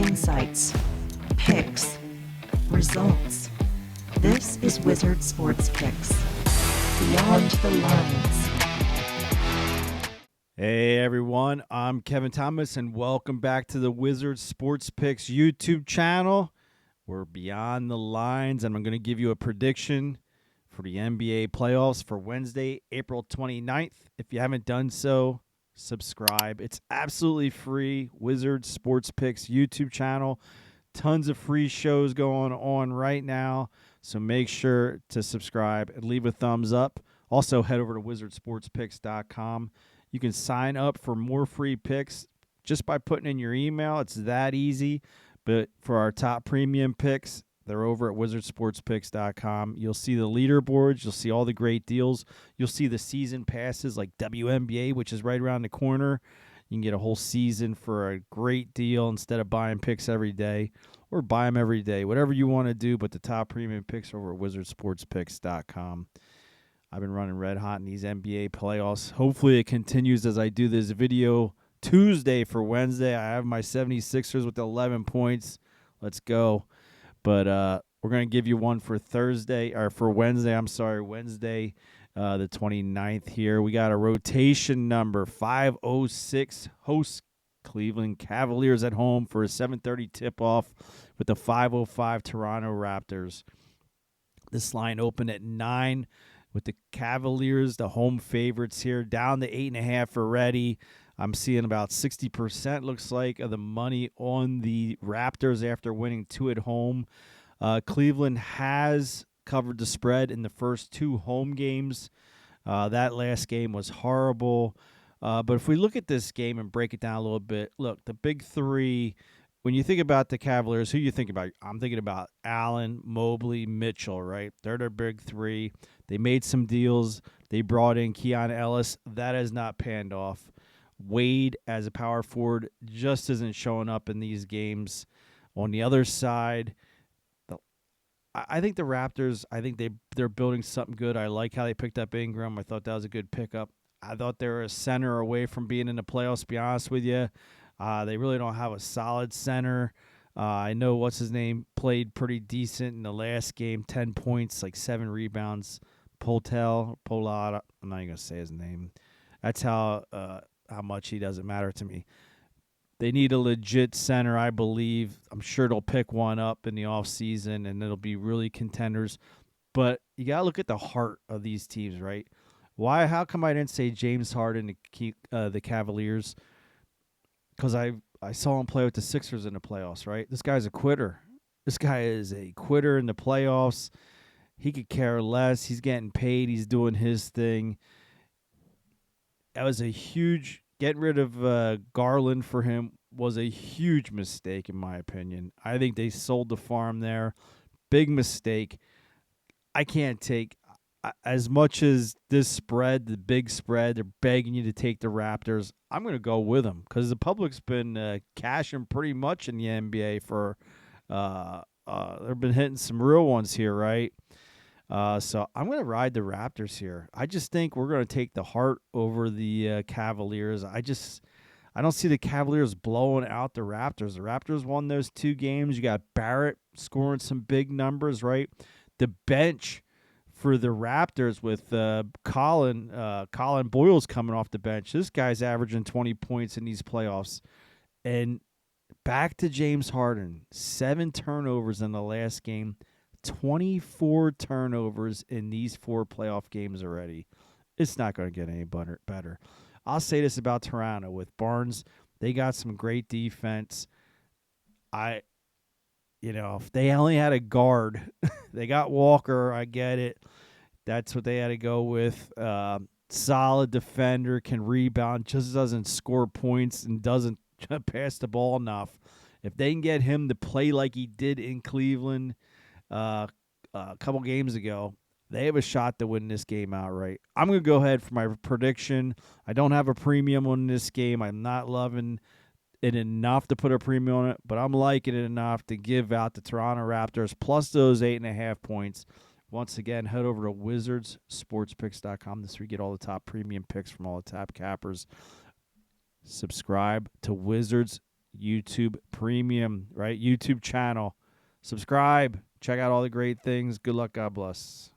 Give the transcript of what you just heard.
insights, picks, results. This is Wizard Sports Picks. Beyond the lines. Hey everyone, I'm Kevin Thomas and welcome back to the Wizard Sports Picks YouTube channel. We're beyond the lines and I'm going to give you a prediction for the NBA playoffs for Wednesday, April 29th. If you haven't done so, subscribe. It's absolutely free. Wizard Sports Picks YouTube channel. Tons of free shows going on right now. So make sure to subscribe and leave a thumbs up. Also head over to wizardsportspicks.com. You can sign up for more free picks just by putting in your email. It's that easy. But for our top premium picks, they're over at wizardsportspicks.com. You'll see the leaderboards. You'll see all the great deals. You'll see the season passes like WNBA, which is right around the corner. You can get a whole season for a great deal instead of buying picks every day, or buy them every day, whatever you want to do. But the top premium picks are over at wizardsportspicks.com. I've been running red hot in these NBA playoffs. Hopefully it continues as I do this video Tuesday for Wednesday. I have my 76ers with 11 points. Let's go. But we're going to give you one for Wednesday, Wednesday, the 29th here. We got a rotation number 506, host Cleveland Cavaliers at home for a 7:30 tip-off with the 505 Toronto Raptors. This line opened at 9 with the Cavaliers, the home favorites here, down to 8.5 already. I'm seeing about 60%, looks like, of the money on the Raptors after winning 2 at home. Cleveland has covered the spread in the first 2 home games. That last game was horrible. But if we look at this game and break it down a little bit, look, the big three, when you think about the Cavaliers, who you think about? I'm thinking about Allen, Mobley, Mitchell, right? They're their big three. They made some deals. They brought in Keon Ellis. That has not panned off. Wade as a power forward just isn't showing up in these games. On the other side, I think the Raptors, they're building something good. I like how they picked up Ingram. I thought that was a good pickup. I thought they were a center away from being in the playoffs, to be honest with you. They really don't have a solid center. I know what's-his-name played pretty decent in the last game, 10 points, like 7 rebounds. Pollard, I'm not even going to say his name. That's how much he doesn't matter to me. They need a legit center, I believe. I'm sure they'll pick one up in the offseason, and it'll be really contenders. But you got to look at the heart of these teams, right? How come I didn't say James Harden to keep the Cavaliers? Because I saw him play with the Sixers in the playoffs, right? This guy's a quitter. This guy is a quitter in the playoffs. He could care less. He's getting paid. He's doing his thing. That was a huge – getting rid of Garland for him was a huge mistake, in my opinion. I think they sold the farm there. Big mistake. I can't take – as much as this spread, the big spread, they're begging you to take the Raptors, I'm going to go with them because the public's been cashing pretty much in the NBA for they've been hitting some real ones here, right? So I'm going to ride the Raptors here. I just think we're going to take the heart over the Cavaliers. I don't see the Cavaliers blowing out the Raptors. The Raptors won those 2 games. You got Barrett scoring some big numbers, right? The bench for the Raptors with Colin Boyle's coming off the bench. This guy's averaging 20 points in these playoffs. And back to James Harden, 7 turnovers in the last game, 24 turnovers in these 4 playoff games already. It's not going to get any better. I'll say this about Toronto. With Barnes, they got some great defense. If they only had a guard, they got Walker, I get it. That's what they had to go with. Solid defender, can rebound, just doesn't score points and doesn't pass the ball enough. If they can get him to play like he did in Cleveland a couple games ago, they have a shot to win this game outright. I'm going to go ahead for my prediction. I don't have a premium on this game. I'm not loving it enough to put a premium on it, but I'm liking it enough to give out the Toronto Raptors plus those 8.5 points. Once again, head over to wizardsportspicks.com. This is where you get all the top premium picks from all the top cappers. Subscribe to Wizards YouTube Premium, right? YouTube channel. Subscribe. Check out all the great things. Good luck. God bless.